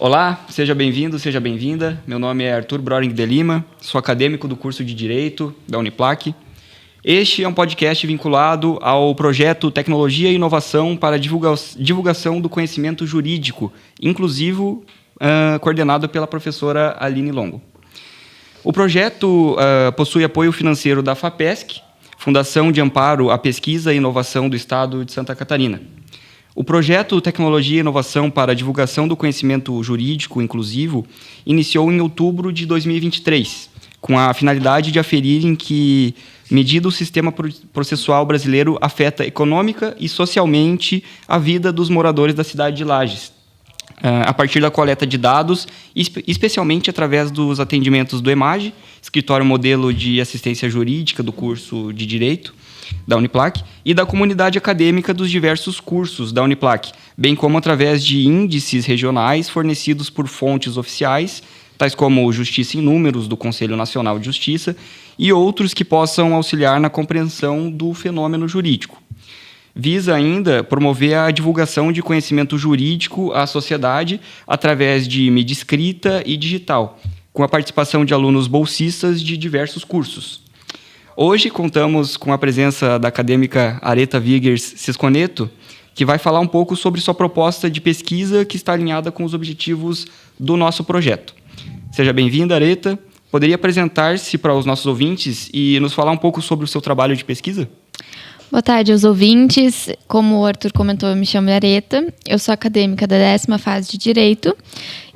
Olá, seja bem-vindo, seja bem-vinda. Meu nome é Arthur Broring de Lima, sou acadêmico do curso de Direito da Uniplac. Este é um podcast vinculado ao projeto Tecnologia e Inovação para divulgação do conhecimento jurídico, inclusivo, coordenado pela professora Aline Longo. O projeto possui apoio financeiro da FAPESC, Fundação de Amparo à Pesquisa e Inovação do Estado de Santa Catarina. O projeto Tecnologia e Inovação para a Divulgação do Conhecimento Jurídico Inclusivo iniciou em outubro de 2023, com a finalidade de aferir em que medida o sistema processual brasileiro afeta econômica e socialmente a vida dos moradores da cidade de Lages, a partir da coleta de dados, especialmente através dos atendimentos do EMAGE, Escritório Modelo de Assistência Jurídica do curso de Direito da Uniplac, e da comunidade acadêmica dos diversos cursos da Uniplac, bem como através de índices regionais fornecidos por fontes oficiais, tais como Justiça em Números, do Conselho Nacional de Justiça, e outros que possam auxiliar na compreensão do fenômeno jurídico. Visa ainda promover a divulgação de conhecimento jurídico à sociedade através de mídia escrita e digital, com a participação de alunos bolsistas de diversos cursos. Hoje contamos com a presença da acadêmica Areta Wiggers Cisconeto, que vai falar um pouco sobre sua proposta de pesquisa que está alinhada com os objetivos do nosso projeto. Seja bem-vinda, Areta. Poderia apresentar-se para os nossos ouvintes e nos falar um pouco sobre o seu trabalho de pesquisa? Boa tarde aos ouvintes. Como o Arthur comentou, eu me chamo Areta. Eu sou acadêmica da 10ª fase de Direito.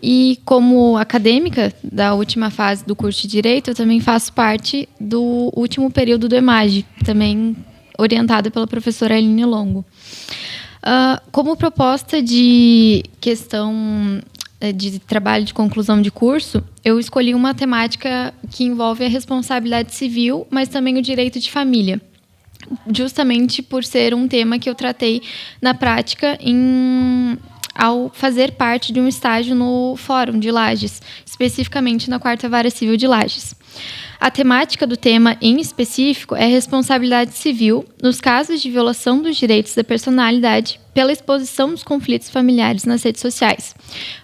E como acadêmica da última fase do curso de Direito, eu também faço parte do último período do EMAGE, também orientada pela professora Aline Longo. Como proposta de questão de trabalho de conclusão de curso, eu escolhi uma temática que envolve a responsabilidade civil, mas também o direito de família, justamente por ser um tema que eu tratei na prática ao fazer parte de um estágio no Fórum de Lages, especificamente na 4ª Vara Civil de Lages. A temática do tema em específico é a responsabilidade civil nos casos de violação dos direitos da personalidade pela exposição dos conflitos familiares nas redes sociais.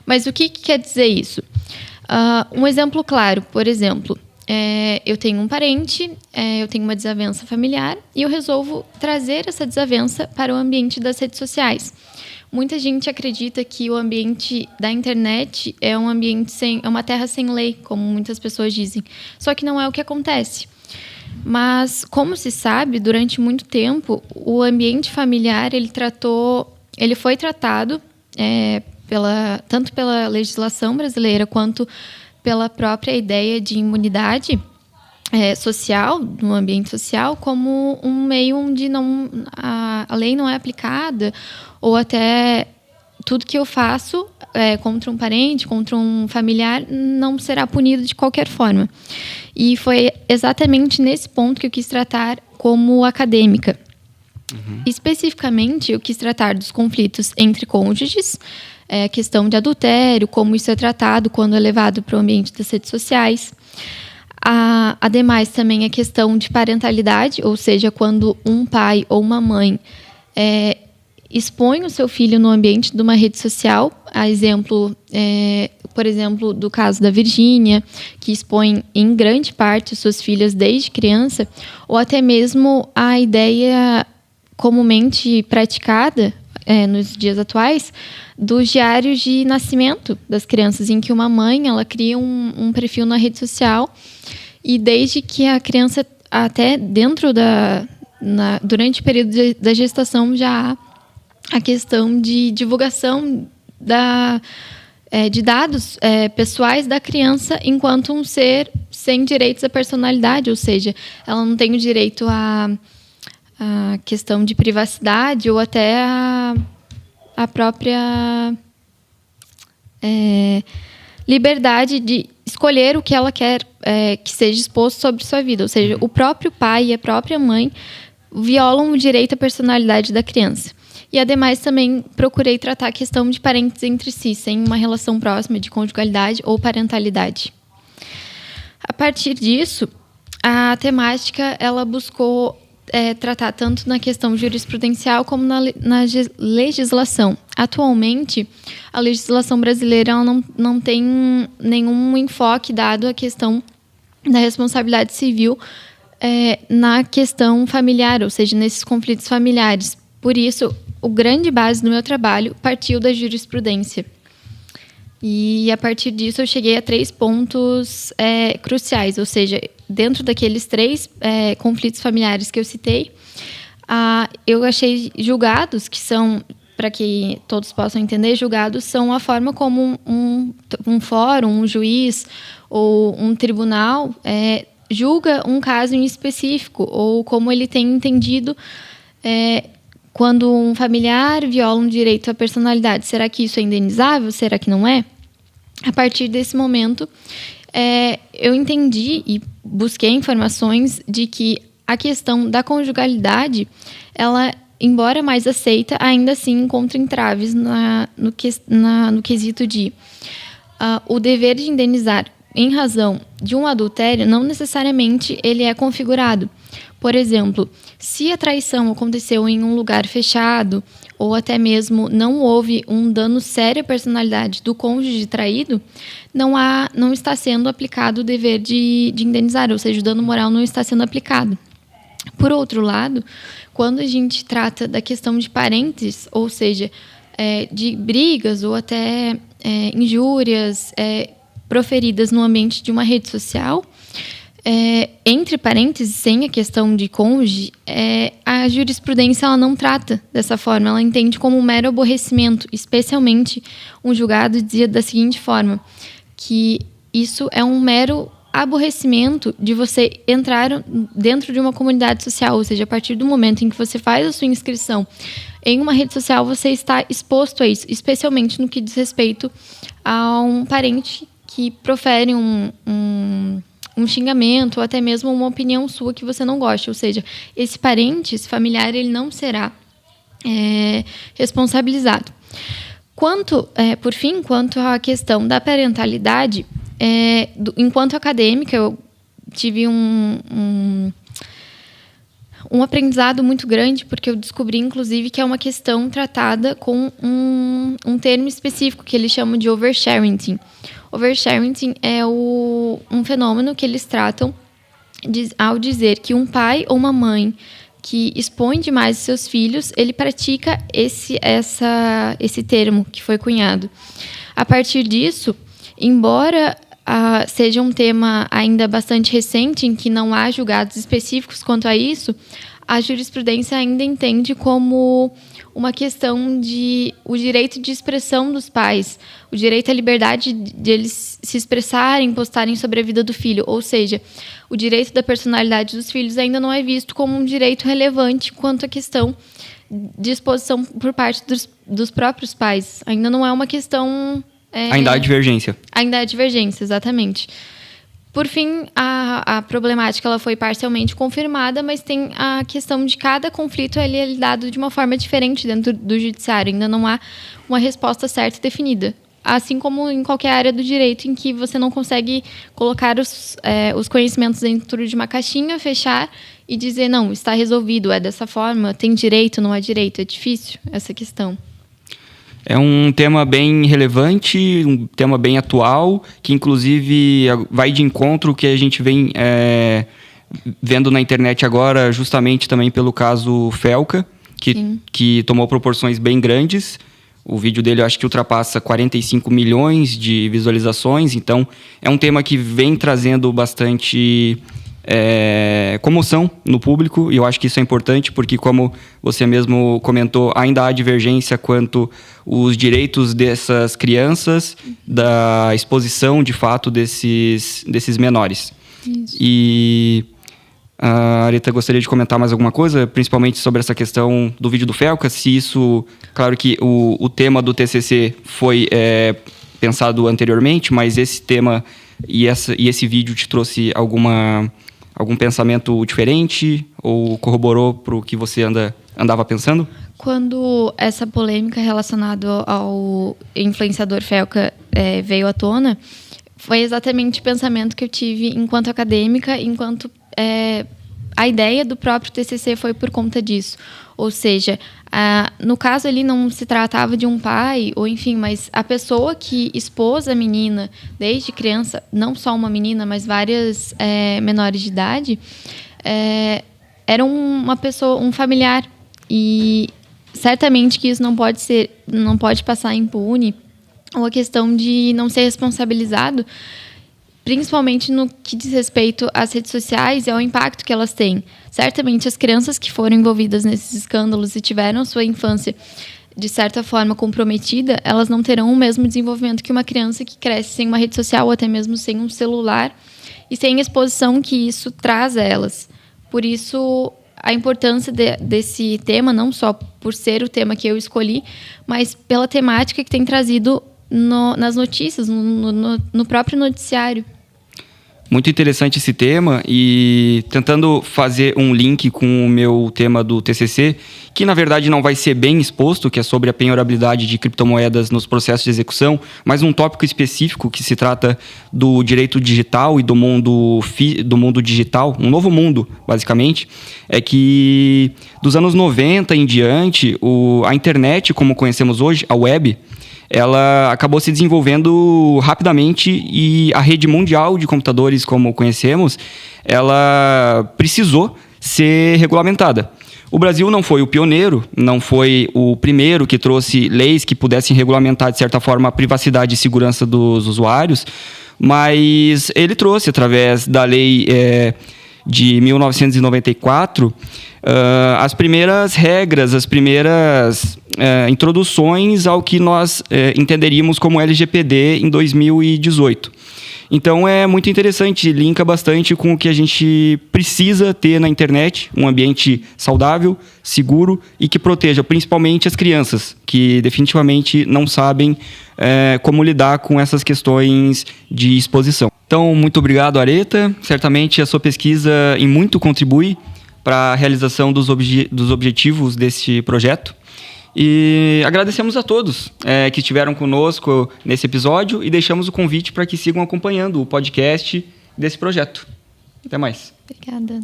Mas o que quer dizer isso? Um exemplo claro, por exemplo, eu tenho um parente, eu tenho uma desavença familiar e eu resolvo trazer essa desavença para o ambiente das redes sociais. Muita gente acredita que o ambiente da internet é um ambiente é uma terra sem lei, como muitas pessoas dizem. Só que não é o que acontece. Mas, como se sabe, durante muito tempo, o ambiente familiar ele foi tratado tanto pela legislação brasileira quanto pela própria ideia de imunidade social, no ambiente social, como um meio onde a lei não é aplicada, ou até tudo que eu faço contra um parente, contra um familiar, não será punido de qualquer forma. E foi exatamente nesse ponto que eu quis tratar como acadêmica. Especificamente, eu quis tratar dos conflitos entre cônjuges, a questão de adultério, como isso é tratado quando é levado para o ambiente das redes sociais. Ademais, também a questão de parentalidade, ou seja, quando um pai ou uma mãe expõe o seu filho no ambiente de uma rede social, por exemplo, do caso da Virgínia, que expõe em grande parte suas filhas desde criança, ou até mesmo a ideia comumente praticada nos dias atuais dos diários de nascimento das crianças, em que uma mãe ela cria um perfil na rede social e desde que a criança até durante o período da gestação já há a questão de divulgação de dados pessoais da criança enquanto um ser sem direitos à personalidade, ou seja, ela não tem o direito à questão de privacidade ou até a própria liberdade de escolher o que ela quer que seja exposto sobre sua vida. Ou seja, o próprio pai e a própria mãe violam o direito à personalidade da criança. E, ademais, também procurei tratar a questão de parentes entre si, sem uma relação próxima de conjugalidade ou parentalidade. A partir disso, a temática ela buscou tratar tanto na questão jurisprudencial como na legislação, atualmente, a legislação brasileira ela não tem nenhum enfoque dado à questão da responsabilidade civil na questão familiar, ou seja, nesses conflitos familiares. Por isso, o grande base do meu trabalho partiu da jurisprudência. E, a partir disso, eu cheguei a 3 pontos cruciais, ou seja, dentro daqueles 3 conflitos familiares que eu citei, eu achei julgados, que são, para que todos possam entender, julgados são a forma como um fórum, um juiz ou um tribunal julga um caso em específico, ou como ele tem entendido quando um familiar viola um direito à personalidade. Será que isso é indenizável? Será que não é? A partir desse momento, eu entendi e busquei informações de que a questão da conjugalidade, ela, embora mais aceita, ainda assim encontra entraves no quesito de o dever de indenizar em razão de um adultério não necessariamente ele é configurado. Por exemplo, se a traição aconteceu em um lugar fechado ou até mesmo não houve um dano sério à personalidade do cônjuge traído, não está sendo aplicado o dever de indenizar, ou seja, o dano moral não está sendo aplicado. Por outro lado, quando a gente trata da questão de parentes, ou seja, de brigas ou até injúrias proferidas no ambiente de uma rede social, entre parênteses, sem a questão de cônjuge, a jurisprudência ela não trata dessa forma, ela entende como um mero aborrecimento, especialmente um julgado dizia da seguinte forma, que isso é um mero aborrecimento de você entrar dentro de uma comunidade social, ou seja, a partir do momento em que você faz a sua inscrição em uma rede social, você está exposto a isso, especialmente no que diz respeito a um parente que profere um xingamento ou até mesmo uma opinião sua que você não gosta. Ou seja, esse parente, esse familiar, ele não será responsabilizado. Por fim, quanto à questão da parentalidade, enquanto acadêmica, eu tive um aprendizado muito grande, porque eu descobri, inclusive, que é uma questão tratada com um termo específico que eles chamam de oversharing. Oversharing é um fenômeno que eles tratam ao dizer que um pai ou uma mãe que expõe demais os seus filhos, ele pratica esse termo que foi cunhado. A partir disso, embora seja um tema ainda bastante recente, em que não há julgados específicos quanto a isso, a jurisprudência ainda entende como uma questão de o direito de expressão dos pais, o direito à liberdade de eles se expressarem, postarem sobre a vida do filho. Ou seja, o direito da personalidade dos filhos ainda não é visto como um direito relevante quanto à questão de exposição por parte dos próprios pais. Ainda não é uma questão... Ainda há divergência. Ainda há divergência, exatamente. Por fim, a problemática ela foi parcialmente confirmada, mas tem a questão de cada conflito ele é lidado de uma forma diferente dentro do judiciário. Ainda não há uma resposta certa e definida. Assim como em qualquer área do direito em que você não consegue colocar os conhecimentos dentro de uma caixinha, fechar e dizer, não, está resolvido, é dessa forma, tem direito, não há direito. É difícil essa questão. É um tema bem relevante, um tema bem atual, que inclusive vai de encontro que a gente vem vendo na internet agora, justamente também pelo caso Felca, que tomou proporções bem grandes. O vídeo dele, eu acho que ultrapassa 45 milhões de visualizações, então é um tema que vem trazendo bastante comoção no público, e eu acho que isso é importante, porque como você mesmo comentou, ainda há divergência quanto os direitos dessas crianças, da exposição, de fato, desses menores. Isso. E a Areta gostaria de comentar mais alguma coisa, principalmente sobre essa questão do vídeo do Felca, se isso... Claro que o tema do TCC foi pensado anteriormente, mas esse tema e esse vídeo te trouxe algum pensamento diferente ou corroborou para o que você andava pensando? Quando essa polêmica relacionada ao influenciador Felca veio à tona, foi exatamente o pensamento que eu tive enquanto acadêmica, enquanto a ideia do próprio TCC foi por conta disso. Ou seja, no caso ali não se tratava de um pai, ou enfim, mas a pessoa que expôs a menina desde criança, não só uma menina, mas várias menores de idade, era uma pessoa, um familiar. E certamente que isso não pode passar impune, ou a questão de não ser responsabilizado, principalmente no que diz respeito às redes sociais e ao impacto que elas têm. Certamente as crianças que foram envolvidas nesses escândalos e tiveram sua infância, de certa forma, comprometida, elas não terão o mesmo desenvolvimento que uma criança que cresce sem uma rede social ou até mesmo sem um celular e sem a exposição que isso traz a elas. Por isso, a importância desse tema, não só por ser o tema que eu escolhi, mas pela temática que tem trazido nas notícias, no próprio noticiário. Muito interessante esse tema, e tentando fazer um link com o meu tema do TCC, que na verdade não vai ser bem exposto, que é sobre a penhorabilidade de criptomoedas nos processos de execução, mas um tópico específico que se trata do direito digital e do mundo digital, um novo mundo, basicamente, é que dos anos 90 em diante, a internet, como conhecemos hoje, a web, ela acabou se desenvolvendo rapidamente, e a rede mundial de computadores, como conhecemos, ela precisou ser regulamentada. O Brasil não foi o pioneiro, não foi o primeiro que trouxe leis que pudessem regulamentar, de certa forma, a privacidade e segurança dos usuários, mas ele trouxe, através da lei de 1994, as primeiras regras, as primeiras introduções ao que nós entenderíamos como LGPD em 2018. Então é muito interessante, linka bastante com o que a gente precisa ter na internet, um ambiente saudável, seguro e que proteja principalmente as crianças, que definitivamente não sabem como lidar com essas questões de exposição. Então, muito obrigado, Areta. Certamente a sua pesquisa em muito contribui para a realização dos objetivos deste projeto. E agradecemos a todos que estiveram conosco nesse episódio e deixamos o convite para que sigam acompanhando o podcast desse projeto. Até mais. Obrigada.